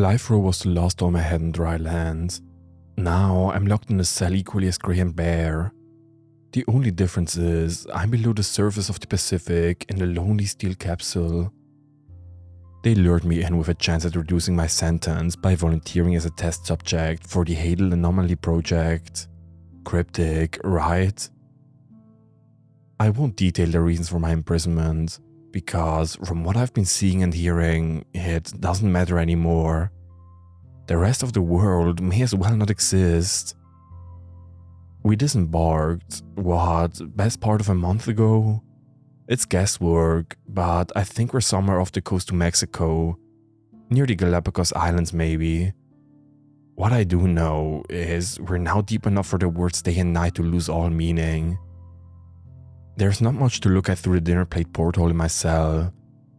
Life Row was the last home I had in dry land. Now I'm locked in a cell equally as grey and bare. The only difference is I'm below the surface of the Pacific in a lonely steel capsule. They lured me in with a chance at reducing my sentence by volunteering as a test subject for the Hadal Anomaly project. Cryptic, right? I won't detail the reasons for my imprisonment, because from what I've been seeing and hearing, it doesn't matter anymore. The rest of the world may as well not exist. We disembarked, best part of a month ago? It's guesswork, but I think we're somewhere off the coast to Mexico, near the Galapagos Islands maybe. What I do know is we're now deep enough for the words day and night to lose all meaning. There's not much to look at through the dinner plate porthole in my cell.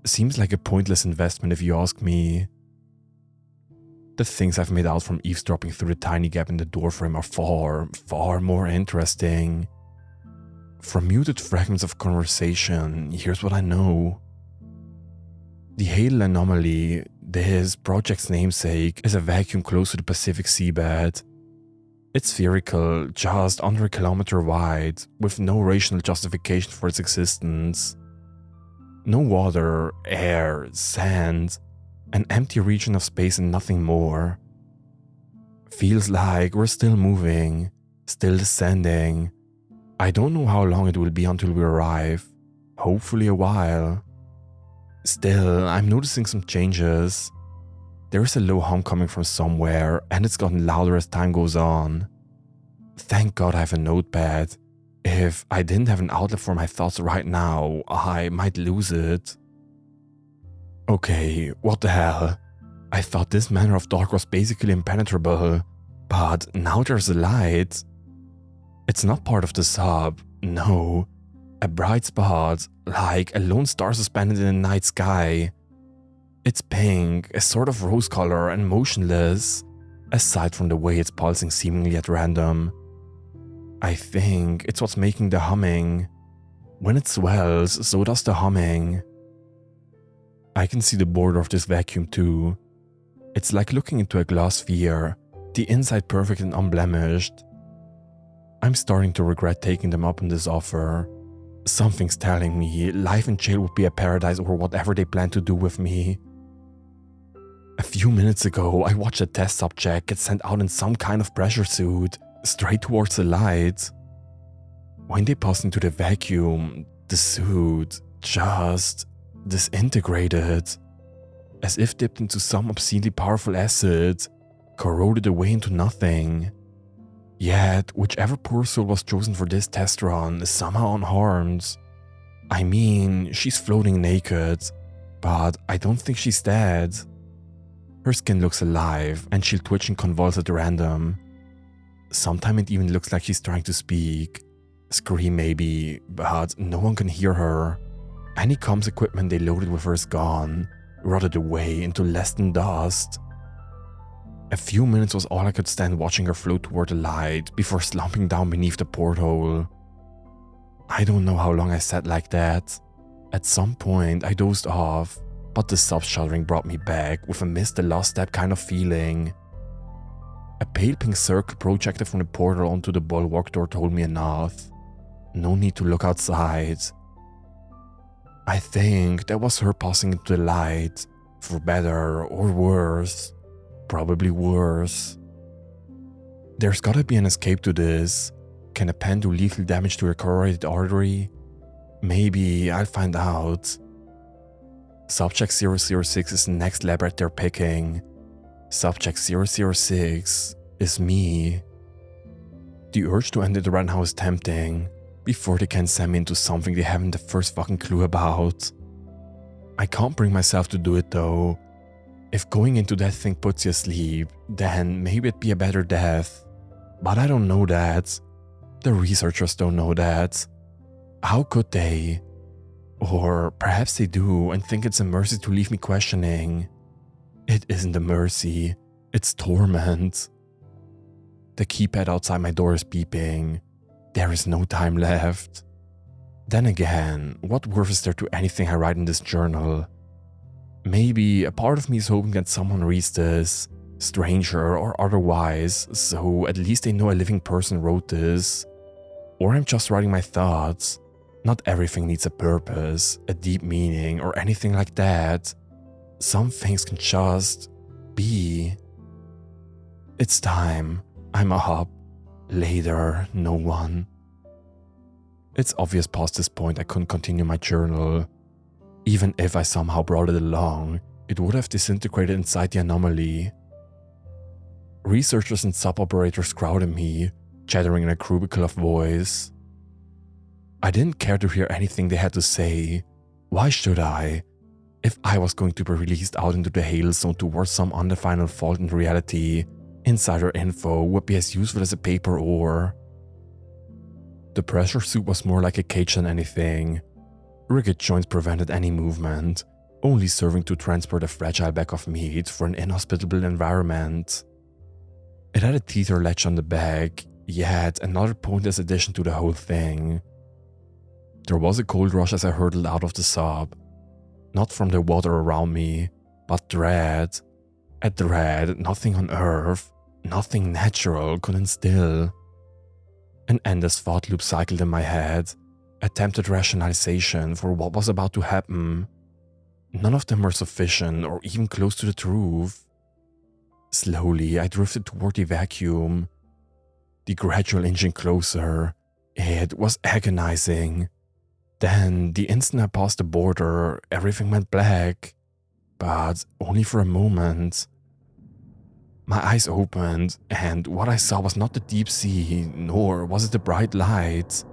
Seems like a pointless investment if you ask me. The things I've made out from eavesdropping through the tiny gap in the doorframe are far more interesting. From muted fragments of conversation, here's what I know. The Hadal Anomaly, this project's namesake, is a vacuum close to the Pacific seabed. It's spherical, just under a kilometer wide, with no rational justification for its existence. No water, air, sand, an empty region of space and nothing more. Feels like we're still moving, still descending. I don't know how long it will be until we arrive. Hopefully a while. Still, I'm noticing some changes. There is a low hum coming from somewhere, and it's gotten louder as time goes on. Thank God I have a notepad. If I didn't have an outlet for my thoughts right now, I might lose it. Okay, what the hell? I thought this manner of dark was basically impenetrable, but now there's a light. It's not part of the sub, no. A bright spot, like a lone star suspended in the night sky. It's pink, a sort of rose color and motionless, aside from the way it's pulsing seemingly at random. I think it's what's making the humming. When it swells, so does the humming. I can see the border of this vacuum too. It's like looking into a glass sphere, the inside perfect and unblemished. I'm starting to regret taking them up on this offer. Something's telling me life in jail would be a paradise over whatever they plan to do with me. A few minutes ago, I watched a test subject get sent out in some kind of pressure suit, straight towards the light. When they passed into the vacuum, the suit just disintegrated, as if dipped into some obscenely powerful acid, corroded away into nothing. Yet, whichever poor soul was chosen for this test run is somehow unharmed. I mean, she's floating naked, but I don't think she's dead. Her skin looks alive, and she'll twitch and convulse at random. Sometimes it even looks like she's trying to speak. Scream maybe, but no one can hear her. Any comms equipment they loaded with her is gone, rotted away into less than dust. A few minutes was all I could stand watching her float toward the light before slumping down beneath the porthole. I don't know how long I sat like that. At some point I dozed off, but the sub-shuddering brought me back with a miss the last step kind of feeling. A pale pink circle projected from the portal onto the bulwark door told me enough. No need to look outside. I think that was her passing into the light, for better or worse. Probably worse. There's gotta be an escape to this. Can a pen do lethal damage to a corroded artery? Maybe, I'll find out. Subject 006 is the next lab rat they're picking. Subject 006 is me. The urge to end it right now is tempting, before they can send me into something they haven't the first fucking clue about. I can't bring myself to do it though. If going into that thing puts you asleep, then maybe it'd be a better death. But I don't know that. The researchers don't know that. How could they? Or perhaps they do and think it's a mercy to leave me questioning. It isn't a mercy, it's torment. The keypad outside my door is beeping. There is no time left. Then again, what worth is there to anything I write in this journal? Maybe a part of me is hoping that someone reads this, stranger or otherwise, so at least they know a living person wrote this. Or I'm just writing my thoughts. Not everything needs a purpose, a deep meaning, or anything like that. Some things can just be. It's time. I'm up. Later, no one. It's obvious past this point I couldn't continue my journal. Even if I somehow brought it along, it would have disintegrated inside the anomaly. Researchers and sub-operators crowded me, chattering in a cubicle of voice. I didn't care to hear anything they had to say. Why should I? If I was going to be released out into the hailstone towards some undefined fault in reality, insider info would be as useful as a paper ore. The pressure suit was more like a cage than anything. Rigid joints prevented any movement, only serving to transport a fragile bag of meat for an inhospitable environment. It had a tether latch on the back, yet another pointless addition to the whole thing. There was a cold rush as I hurtled out of the sub. Not from the water around me, but dread. A dread nothing on earth, nothing natural could instill. An endless thought loop cycled in my head, attempted rationalization for what was about to happen. None of them were sufficient or even close to the truth. Slowly, I drifted toward the vacuum. The gradual inching closer. It was agonizing. Then, the instant I passed the border, everything went black. But only for a moment. My eyes opened, and what I saw was not the deep sea, nor was it the bright light.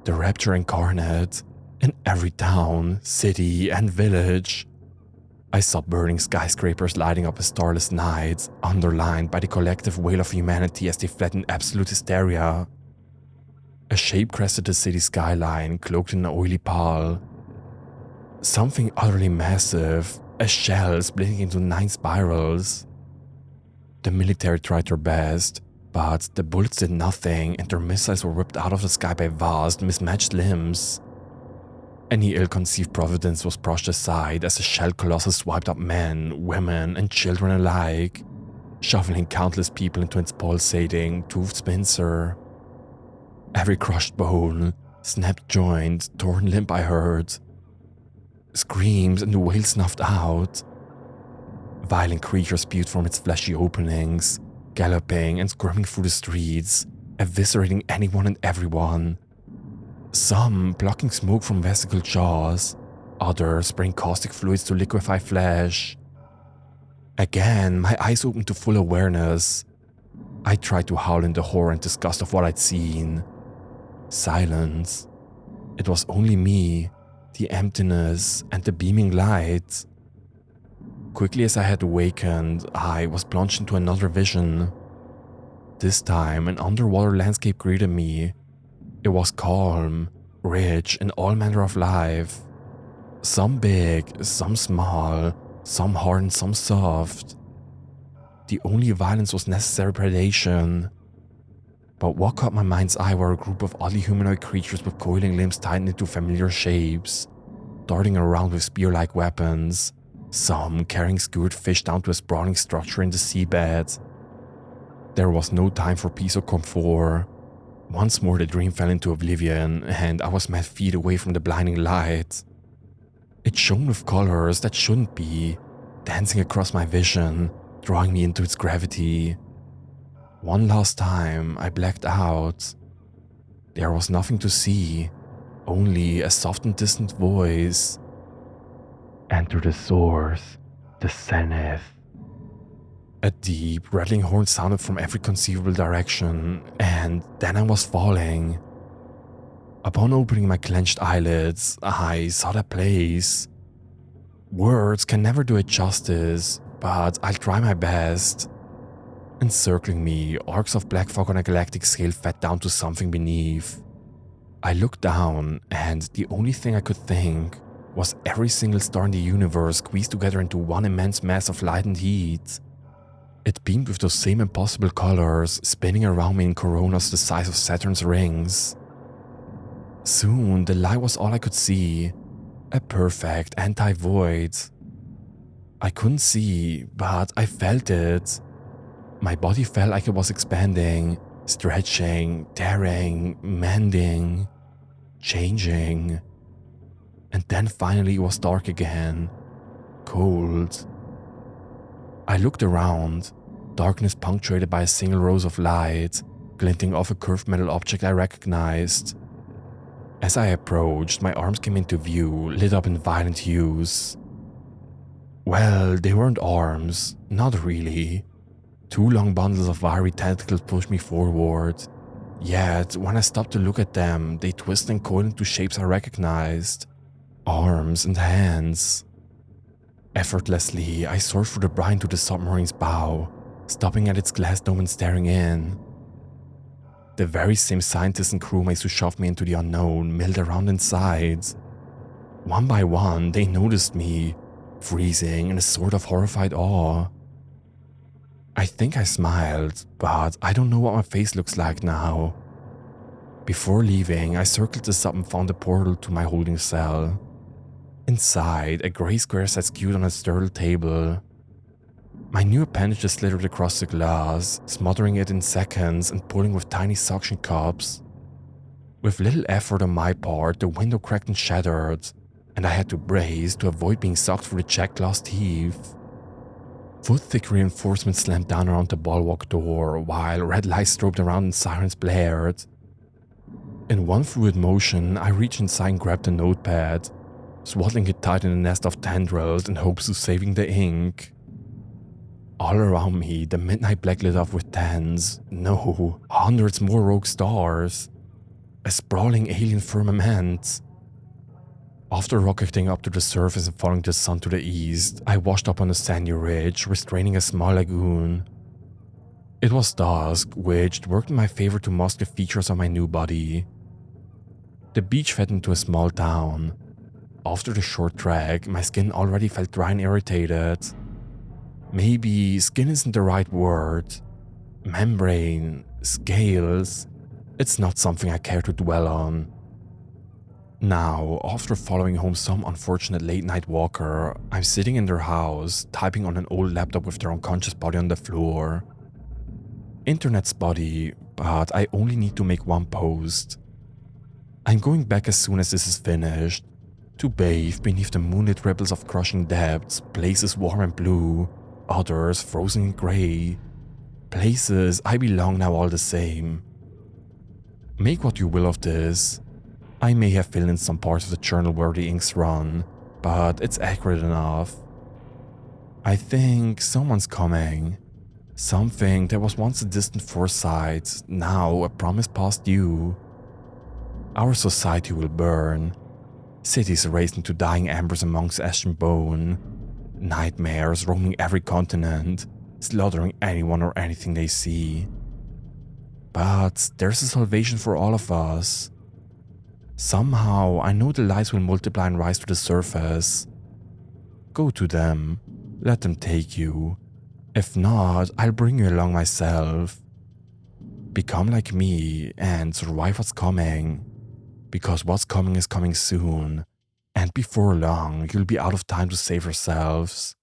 The rapture incarnate, in every town, city, and village. I saw burning skyscrapers lighting up a starless night, underlined by the collective wail of humanity as they fled in absolute hysteria. A shape crested the city skyline, cloaked in an oily pall. Something utterly massive, a shell splitting into 9 spirals. The military tried their best, but the bullets did nothing and their missiles were whipped out of the sky by vast, mismatched limbs. Any ill-conceived providence was brushed aside as the shell colossus swiped up men, women, and children alike, shoveling countless people into its pulsating, toothed pincer. Every crushed bone, snapped joint, torn limb I heard. Screams and the wail snuffed out. Violent creatures spewed from its fleshy openings, galloping and screaming through the streets, eviscerating anyone and everyone. Some plucking smoke from vesicle jaws, others spraying caustic fluids to liquefy flesh. Again, my eyes opened to full awareness. I tried to howl in the horror and disgust of what I'd seen. Silence. It was only me, the emptiness, and the beaming light. Quickly as I had awakened, I was plunged into another vision. This time, an underwater landscape greeted me. It was calm, rich in all manner of life. Some big, some small, some hard and some soft. The only violence was necessary predation. But what caught my mind's eye were a group of oddly humanoid creatures with coiling limbs tightened into familiar shapes, darting around with spear-like weapons, some carrying skewered fish down to a sprawling structure in the seabed. There was no time for peace or comfort. Once more the dream fell into oblivion, and I was met feet away from the blinding light. It shone with colors that shouldn't be, dancing across my vision, drawing me into its gravity. One last time, I blacked out. There was nothing to see, only a soft and distant voice. Enter the source, the zenith. A deep, rattling horn sounded from every conceivable direction, and then I was falling. Upon opening my clenched eyelids, I saw that place. Words can never do it justice, but I'll try my best. Encircling me, arcs of black fog on a galactic scale fed down to something beneath. I looked down, and the only thing I could think was every single star in the universe squeezed together into one immense mass of light and heat. It beamed with those same impossible colors, spinning around me in coronas the size of Saturn's rings. Soon, the light was all I could see, a perfect anti-void. I couldn't see, but I felt it. My body felt like it was expanding, stretching, tearing, mending, changing. And then finally it was dark again, cold. I looked around, darkness punctuated by a single rose of light, glinting off a curved metal object I recognized. As I approached, my arms came into view, lit up in violent hues. Well, they weren't arms, not really. Two long bundles of wiry tentacles pushed me forward. Yet, when I stopped to look at them, they twisted and coiled into shapes I recognized. Arms and hands. Effortlessly, I soared through the brine to the submarine's bow, stopping at its glass dome and staring in. The very same scientists and crewmates who shoved me into the unknown milled around inside. One by one, they noticed me, freezing in a sort of horrified awe. I think I smiled, but I don't know what my face looks like now. Before leaving, I circled the sub and found a portal to my holding cell. Inside, a grey square sat skewed on a sturdy table. My new appendages slithered across the glass, smothering it in seconds and pulling with tiny suction cups. With little effort on my part, the window cracked and shattered, and I had to brace to avoid being sucked through the checked glass teeth. Foot-thick reinforcements slammed down around the bulwark door, while red lights strobed around and sirens blared. In one fluid motion, I reached inside and grabbed a notepad, swaddling it tight in a nest of tendrils in hopes of saving the ink. All around me, the midnight black lit up with tens, no, hundreds more rogue stars. A sprawling alien firmament. After rocketing up to the surface and following the sun to the east, I washed up on a sandy ridge, restraining a small lagoon. It was dusk, which worked in my favor to mask the features of my new body. The beach fed into a small town. After the short trek, my skin already felt dry and irritated. Maybe skin isn't the right word. Membrane, scales, it's not something I care to dwell on. Now, after following home some unfortunate late-night walker, I'm sitting in their house, typing on an old laptop with their unconscious body on the floor. Internet's spotty, but I only need to make one post. I'm going back as soon as this is finished, to bathe beneath the moonlit ripples of crushing depths, places warm and blue, others frozen and grey. Places I belong now all the same. Make what you will of this. I may have filled in some parts of the journal where the inks run, but it's accurate enough. I think someone's coming. Something that was once a distant foresight, now a promise past due. Our society will burn. Cities erased into dying embers amongst ash and bone. Nightmares roaming every continent, slaughtering anyone or anything they see. But there's a salvation for all of us. Somehow, I know the lies will multiply and rise to the surface. Go to them. Let them take you. If not, I'll bring you along myself. Become like me and survive what's coming. Because what's coming is coming soon. And before long, you'll be out of time to save yourselves.